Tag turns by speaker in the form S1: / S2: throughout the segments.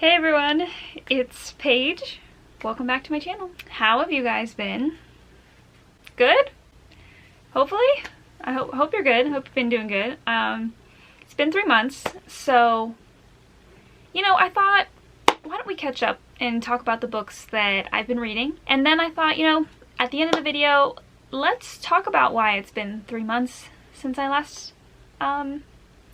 S1: Hey everyone, it's Paige. Welcome back to my channel. How have you guys been? Good? Hopefully? I hope you're good. Hope you've been doing good. It's been 3 months, so, you know, I thought, why don't we catch up and talk about the books that I've been reading? And then I thought, you know, at the end of the video, let's talk about why it's been 3 months since I last,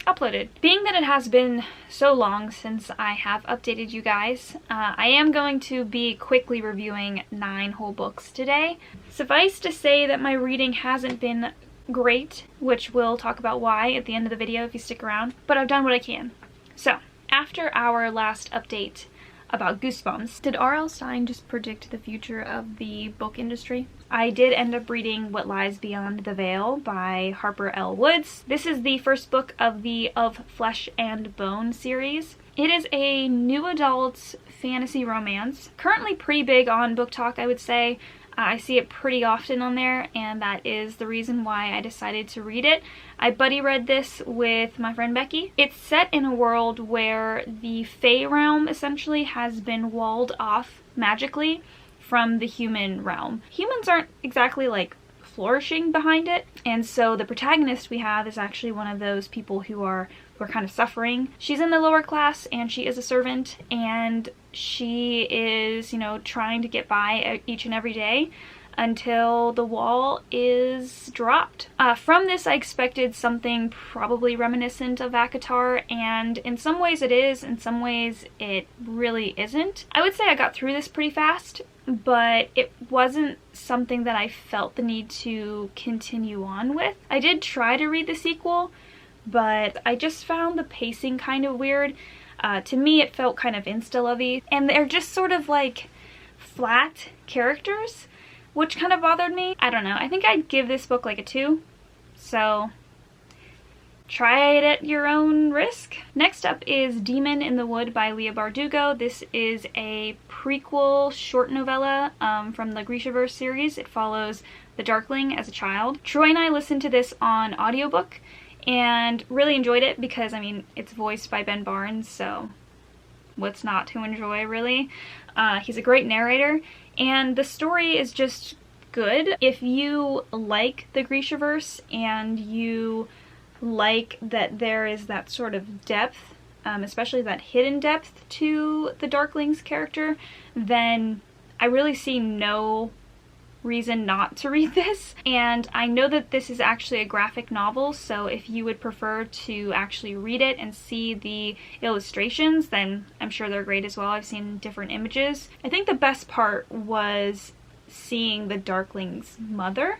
S1: uploaded. Being that it has been so long since I have updated you guys, I am going to be quickly reviewing 9 whole books today. Suffice to say that my reading hasn't been great, which we'll talk about why at the end of the video if you stick around, but I've done what I can. So, after our last update about Goosebumps, did R.L. Stine just predict the future of the book industry? I did end up reading What Lies Beyond the Veil by Harper L. Woods. This is the first book of the Of Flesh and Bone series. It is a new adult fantasy romance. Currently pretty big on Book Talk, I would say. I see it pretty often on there, and that is the reason why I decided to read it. I buddy read this with my friend Becky. It's set in a world where the Fae realm essentially has been walled off magically from the human realm. Humans aren't exactly like flourishing behind it, and so the protagonist we have is actually one of those people who are kind of suffering. She's in the lower class and she is a servant, and she is, you know, trying to get by each and every day until the wall is dropped. From this I expected something probably reminiscent of ACOTAR, and in some ways it is, in some ways it really isn't. I would say I got through this pretty fast, but it wasn't something that I felt the need to continue on with. I did try to read the sequel, but I just found the pacing kind of weird. To me it felt kind of insta-lovey, and they're just sort of like flat characters, which kind of bothered me. I don't know, I think I'd give this book like a 2, so try it at your own risk. Next up is Demon in the Wood by Leigh Bardugo. This is a prequel short novella from the Grishaverse series. It follows the Darkling as a child. Troy and I listened to this on audiobook and really enjoyed it because, I mean, it's voiced by Ben Barnes, so what's not to enjoy, really? He's a great narrator, and the story is just good. If you like the Grishaverse and you like that there is that sort of depth, especially that hidden depth to the Darkling's character, then I really see no reason not to read this. And I know that this is actually a graphic novel, so if you would prefer to actually read it and see the illustrations, then I'm sure they're great as well. I've seen different images. I think the best part was seeing the Darkling's mother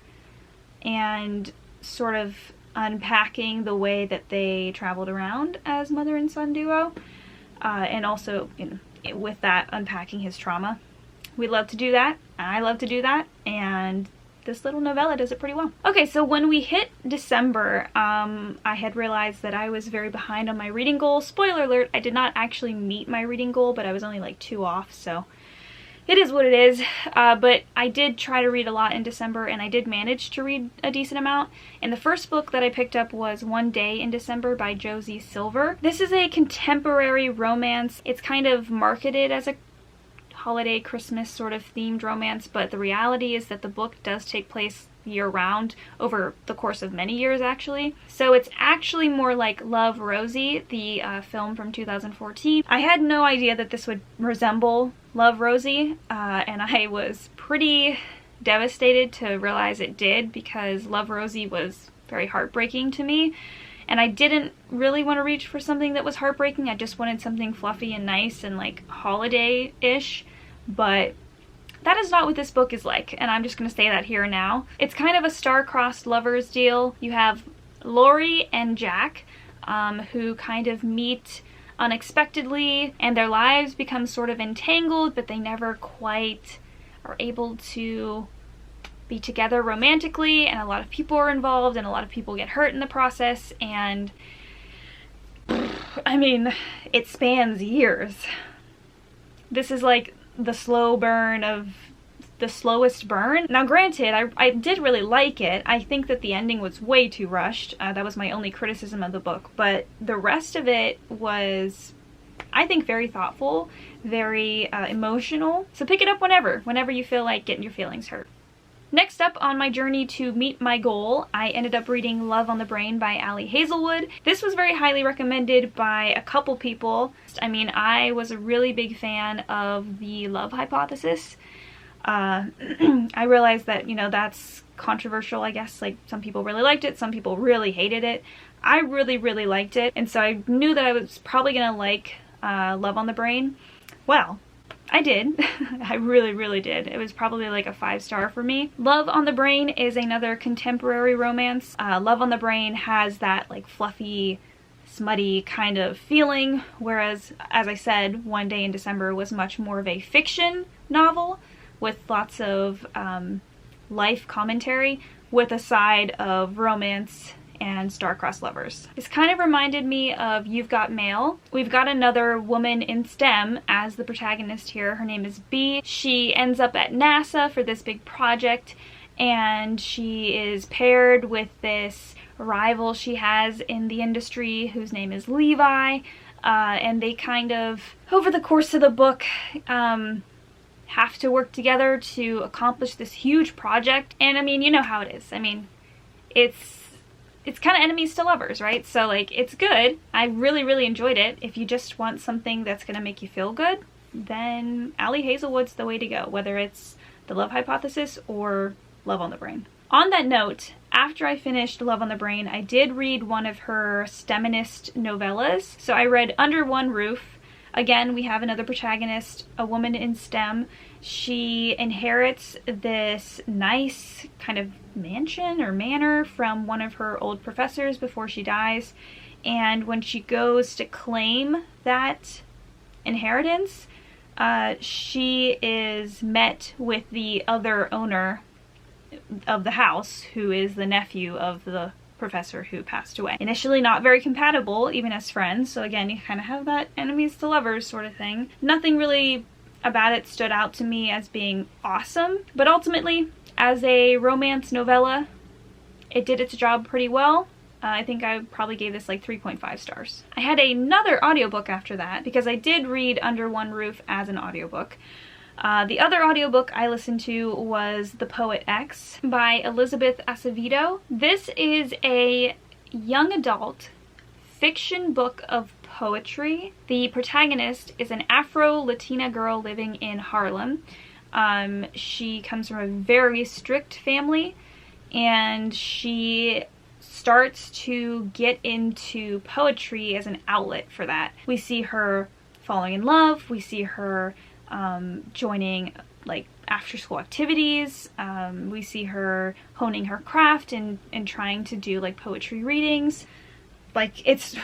S1: and sort of unpacking the way that they traveled around as mother and son duo, and also, you know, with that, unpacking his trauma. We love to do that. I love to do that, and this little novella does it pretty well. Okay, so when we hit December, I had realized that I was very behind on my reading goal. Spoiler alert, I did not actually meet my reading goal, but I was only like 2 off, so it is what it is. But I did try to read a lot in December, and I did manage to read a decent amount. And the first book that I picked up was One Day in December by Josie Silver. This is a contemporary romance. It's kind of marketed as a holiday Christmas sort of themed romance, but the reality is that the book does take place year-round over the course of many years, actually. So it's actually more like Love, Rosie, the film from 2014. I had no idea that this would resemble Love, Rosie, and I was pretty devastated to realize it did, because Love, Rosie was very heartbreaking to me. And I didn't really want to reach for something that was heartbreaking. I just wanted something fluffy and nice and like holiday-ish. But that is not what this book is like, and I'm just going to say that here now. It's kind of a star-crossed lovers deal. You have Lori and Jack, who kind of meet unexpectedly, and their lives become sort of entangled, but they never quite are able to be together romantically, and a lot of people are involved, and a lot of people get hurt in the process, and I mean, it spans years. This is like the slow burn of the slowest burn. Now granted, I did really like it. I think that the ending was way too rushed. That was my only criticism of the book, but the rest of it was I think, very thoughtful, very emotional. So pick it up whenever you feel like getting your feelings hurt. Next up on my journey to meet my goal, I ended up reading Love on the Brain by Hazelwood. This was very highly recommended by a couple people. I mean, I was a really big fan of the love hypothesis. I realized that, you know, that's controversial, I guess. Like, some people really liked it, some people really hated it. I really, really liked it, and so I knew that I was probably gonna like Love on the Brain. Well, I did. I really, really did. It was probably like a 5-star for me. Love on the Brain is another contemporary romance. Love on the Brain has that like fluffy, smutty kind of feeling, whereas, as I said, One Day in December was much more of a fiction novel with lots of life commentary with a side of romance and star-crossed lovers. This kind of reminded me of You've Got Mail. We've got another woman in STEM as the protagonist here. Her name is Bee. She ends up at NASA for this big project, and she is paired with this rival she has in the industry whose name is Levi, and they kind of, over the course of the book, have to work together to accomplish this huge project. And I mean, you know how it is. I mean, it's kind of enemies to lovers, right? So like, it's good. I really, really enjoyed it. If you just want something that's gonna make you feel good, then Hazelwood's the way to go, whether it's the love hypothesis or Love on the Brain. On that note, after I finished Love on the Brain, I did read one of her STEMinist novellas. So I read Under One Roof. Again, we have another protagonist, a woman in STEM. She inherits this nice kind of mansion or manor from one of her old professors before she dies. And when she goes to claim that inheritance, she is met with the other owner of the house, who is the nephew of the professor who passed away. Initially not very compatible, even as friends, so again, you kind of have that enemies to lovers sort of thing. Nothing really about it stood out to me as being awesome, but ultimately, as a romance novella, it did its job pretty well. I think I probably gave this like 3.5 stars. I had another audiobook after that, because I did read Under One Roof as an audiobook. The other audiobook I listened to was The Poet X by Elizabeth Acevedo. This is a young adult fiction book of poetry. The protagonist is an Afro-Latina girl living in Harlem. She comes from a very strict family, and she starts to get into poetry as an outlet for that. We see her falling in love, we see her joining like after-school activities, we see her honing her craft and trying to do like poetry readings. Like, it's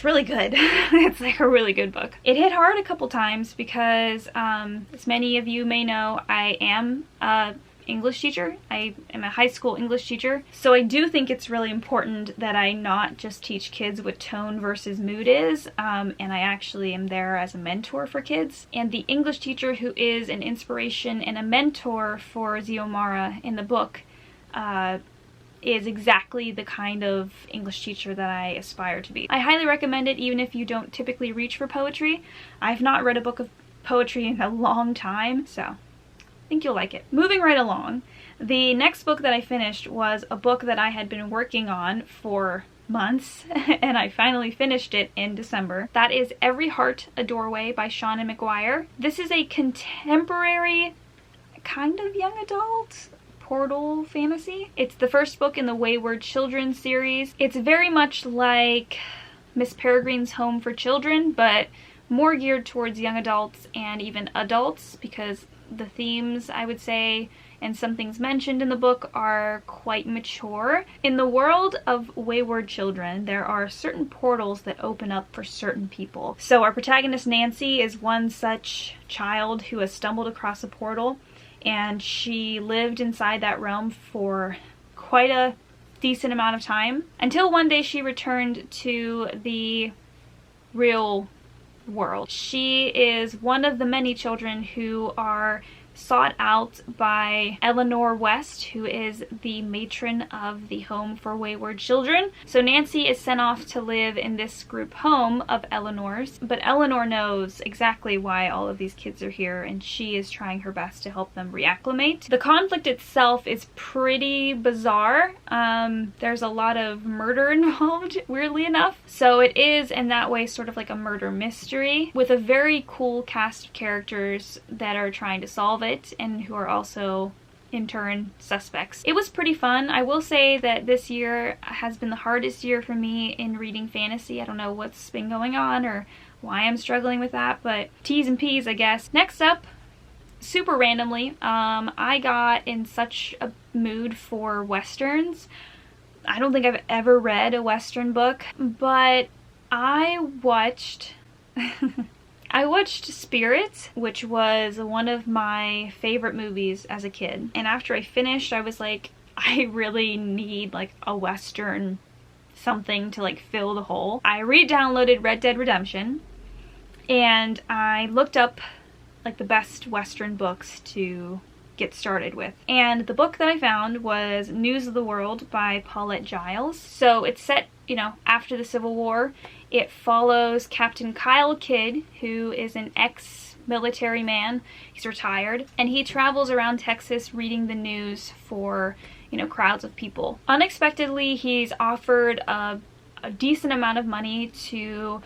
S1: really good. It's like a really good book. It hit hard a couple times because, as many of you may know, I am a English teacher. I am a high school English teacher. So I do think it's really important that I not just teach kids what tone versus mood is, and I actually am there as a mentor for kids. And the English teacher who is an inspiration and a mentor for Xiomara in the book is exactly the kind of English teacher that I aspire to be. I highly recommend it even if you don't typically reach for poetry. I've not read a book of poetry in a long time, so I think you'll like it. Moving right along, the next book that I finished was a book that I had been working on for months, and I finally finished it in December. That is Every Heart a Doorway by Seanan McGuire. This is a contemporary, kind of young adult portal fantasy. It's the first book in the Wayward Children series. It's very much like Miss Peregrine's Home for Children, but more geared towards young adults and even adults, because the themes, I would say, and some things mentioned in the book are quite mature. In the world of Wayward Children, there are certain portals that open up for certain people. So our protagonist Nancy is one such child who has stumbled across a portal, and she lived inside that realm for quite a decent amount of time, until one day she returned to the real world. She is one of the many children who are sought out by Eleanor West, who is the matron of the Home for Wayward Children. So Nancy is sent off to live in this group home of Eleanor's, but Eleanor knows exactly why all of these kids are here, and she is trying her best to help them reacclimate. The conflict itself is pretty bizarre. There's a lot of murder involved, weirdly enough. So it is, in that way, sort of like a murder mystery with a very cool cast of characters that are trying to solve it and who are also in turn suspects. It was pretty fun. I will say that this year has been the hardest year for me in reading fantasy. I don't know what's been going on or why I'm struggling with that, but T's and P's, I guess. Next up, super randomly, I got in such a mood for westerns. I don't think I've ever read a western book, but I watched I watched Spirit, which was one of my favorite movies as a kid. And after I finished, I was like, I really need like a western something to like fill the hole. I re-downloaded Red Dead Redemption and I looked up like the best western books to get started with. And the book that I found was News of the World by Paulette Giles. So it's set, you know, after the Civil War. It follows Captain Kyle Kidd, who is an ex-military man. He's retired, and he travels around Texas reading the news for, you know, crowds of people. Unexpectedly, he's offered a decent amount of money to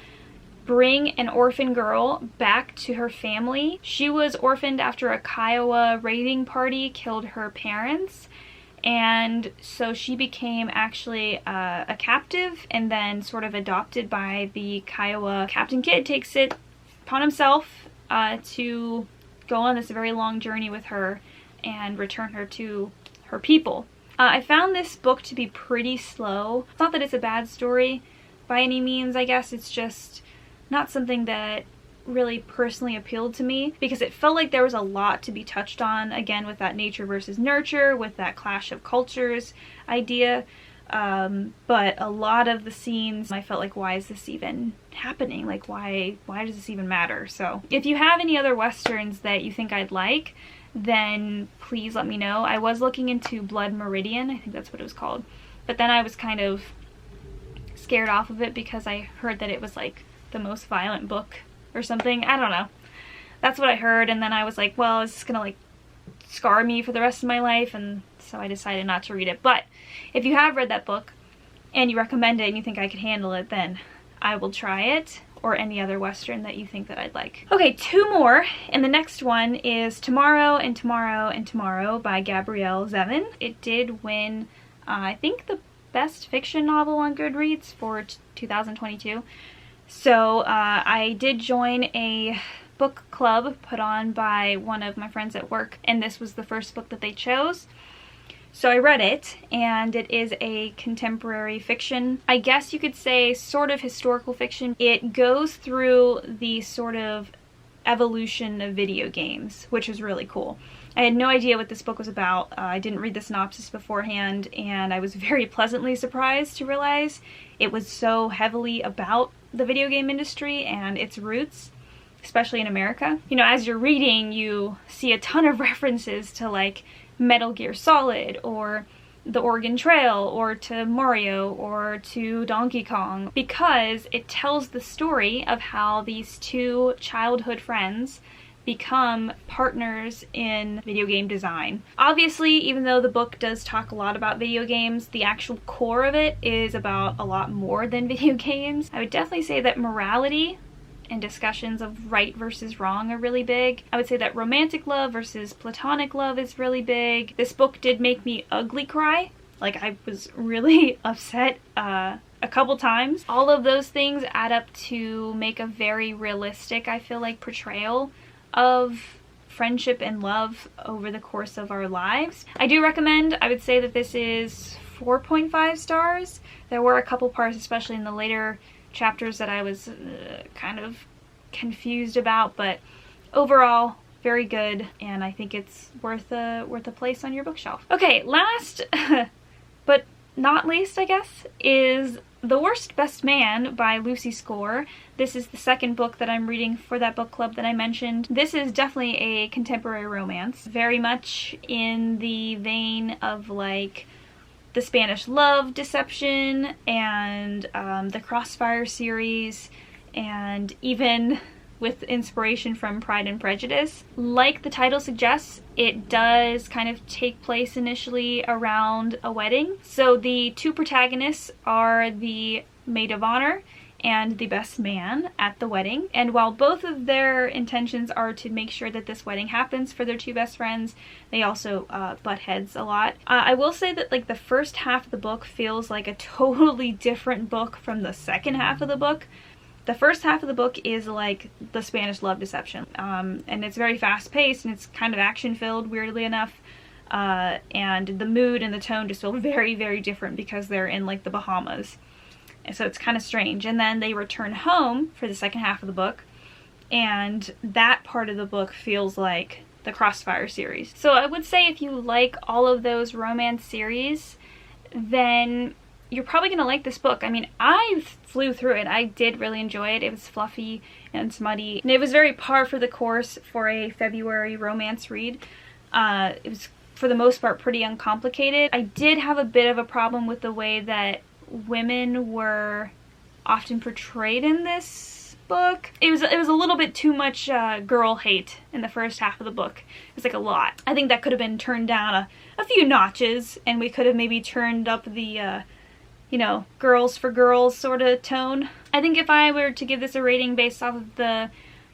S1: bring an orphan girl back to her family. She was orphaned after a Kiowa raiding party killed her parents, and so she became actually a captive and then sort of adopted by the Kiowa. Captain Kidd takes it upon himself to go on this very long journey with her and return her to her people. I found this book to be pretty slow. It's not that it's a bad story by any means, I guess. It's just not something that really personally appealed to me because it felt like there was a lot to be touched on, again with that nature versus nurture, with that clash of cultures idea, but a lot of the scenes I felt like, why is this even happening? Like why does this even matter? So if you have any other westerns that you think I'd like, then please let me know. I was looking into Blood Meridian, I think that's what it was called, but then I was kind of scared off of it because I heard that it was like the most violent book or something. I don't know. That's what I heard, and then I was like, well, is this gonna like scar me for the rest of my life? And so I decided not to read it. But if you have read that book and you recommend it and you think I could handle it, then I will try it, or any other western that you think that I'd like. Okay, two more, and the next one is Tomorrow and Tomorrow and Tomorrow by Gabrielle Zevin. It did win, I think, the best fiction novel on Goodreads for 2022. So I did join a book club put on by one of my friends at work, and this was the first book that they chose. So I read it, and it is a contemporary fiction. I guess you could say sort of historical fiction. It goes through the sort of evolution of video games, which is really cool. I had no idea what this book was about. I didn't read the synopsis beforehand, and I was very pleasantly surprised to realize it was so heavily about the video game industry and its roots, especially in America. You know, as you're reading, you see a ton of references to like Metal Gear Solid or the Oregon Trail or to Mario or to Donkey Kong, because it tells the story of how these two childhood friends become partners in video game design. Obviously, even though the book does talk a lot about video games, the actual core of it is about a lot more than video games. I would definitely say that morality and discussions of right versus wrong are really big. I would say that romantic love versus platonic love is really big. This book did make me ugly cry. Like, I was really upset a couple times. All of those things add up to make a very realistic, I feel like, portrayal of friendship and love over the course of our lives. I do recommend. I would say that this is 4.5 stars. There were a couple parts, especially in the later chapters, that I was kind of confused about, but overall very good, and I think it's worth a place on your bookshelf. Okay, last but not least, I guess, is The Worst Best Man by Lucy Score. This is the second book that I'm reading for that book club that I mentioned. This is definitely a contemporary romance, very much in the vein of like the Spanish Love Deception and the Crossfire series, and even with inspiration from Pride and Prejudice. Like the title suggests, it does kind of take place initially around a wedding. So the two protagonists are the maid of honor and the best man at the wedding. And while both of their intentions are to make sure that this wedding happens for their two best friends, they also butt heads a lot. I will say that like the first half of the book feels like a totally different book from the second half of the book. The first half of the book is like the Spanish Love Deception, and it's very fast-paced and it's kind of action-filled, weirdly enough, and the mood and the tone just feel very, very different because they're in like the Bahamas, and so it's kind of strange. And then they return home for the second half of the book, and that part of the book feels like the Crossfire series. So I would say if you like all of those romance series, then you're probably going to like this book. I mean, I flew through it. I did really enjoy it. It was fluffy and smutty, and it was very par for the course for a February romance read. It was, for the most part, pretty uncomplicated. I did have a bit of a problem with the way that women were often portrayed in this book. It was a little bit too much girl hate in the first half of the book. It was like a lot. I think that could have been turned down a few notches, and we could have maybe turned up the you know, girls for girls sort of tone. I think if I were to give this a rating based off of the,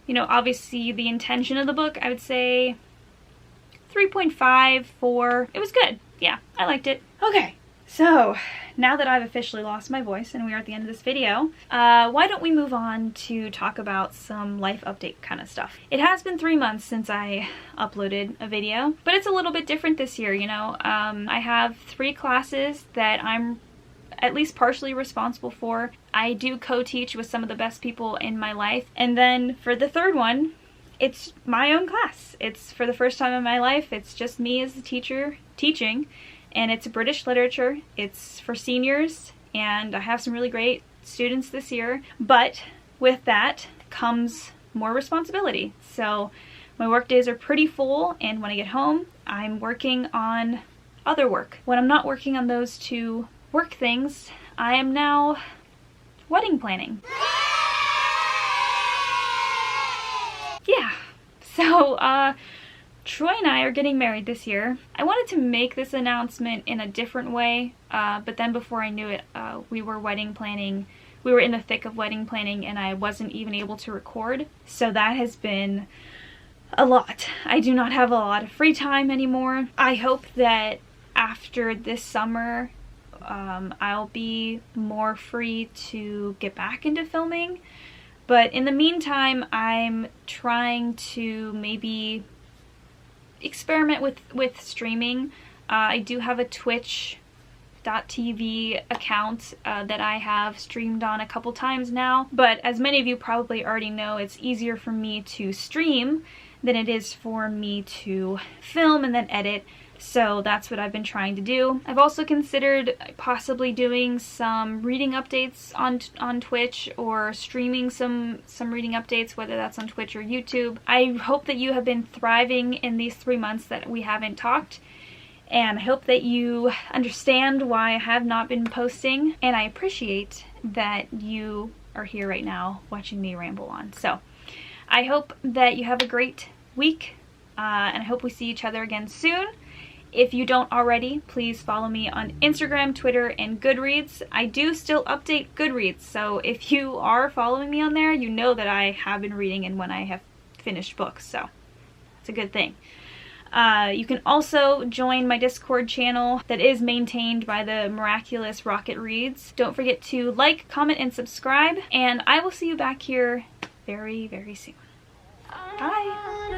S1: you know, obviously the intention of the book, I would say 3.5, 4. It was good. Yeah, I liked it. Okay, so now that I've officially lost my voice and we are at the end of this video, why don't we move on to talk about some life update kind of stuff. It has been 3 months since I uploaded a video, but it's a little bit different this year, you know. I have 3 classes that I'm at least partially responsible for. I do co-teach with some of the best people in my life. And then for the third one, it's my own class. It's for the first time in my life, it's just me as the teacher teaching, and it's British literature. It's for seniors, and I have some really great students this year. But with that comes more responsibility. So my work days are pretty full, and when I get home, I'm working on other work. When I'm not working on those 2 work things, I am now wedding planning. Yeah, so Troy and I are getting married this year. I wanted to make this announcement in a different way, but then before I knew it, we were wedding planning. We were in the thick of wedding planning, and I wasn't even able to record. So that has been a lot. I do not have a lot of free time anymore. I hope that after this summer, I'll be more free to get back into filming, but in the meantime I'm trying to maybe experiment with streaming. I do have a Twitch.tv account that I have streamed on a couple times now, but as many of you probably already know, it's easier for me to stream than it is for me to film and then edit. So that's what I've been trying to do. I've also considered possibly doing some reading updates on Twitch, or streaming some reading updates, whether that's on Twitch or YouTube. I hope that you have been thriving in these 3 months that we haven't talked, and I hope that you understand why I have not been posting, and I appreciate that you are here right now watching me ramble on. So I hope that you have a great week, and I hope we see each other again soon. If you don't already, please follow me on Instagram, Twitter, and Goodreads. I do still update Goodreads, so if you are following me on there, you know that I have been reading and when I have finished books, so it's a good thing. You can also join my Discord channel that is maintained by the miraculous Rocket Reads. Don't forget to like, comment, and subscribe, and I will see you back here very, very soon. Bye!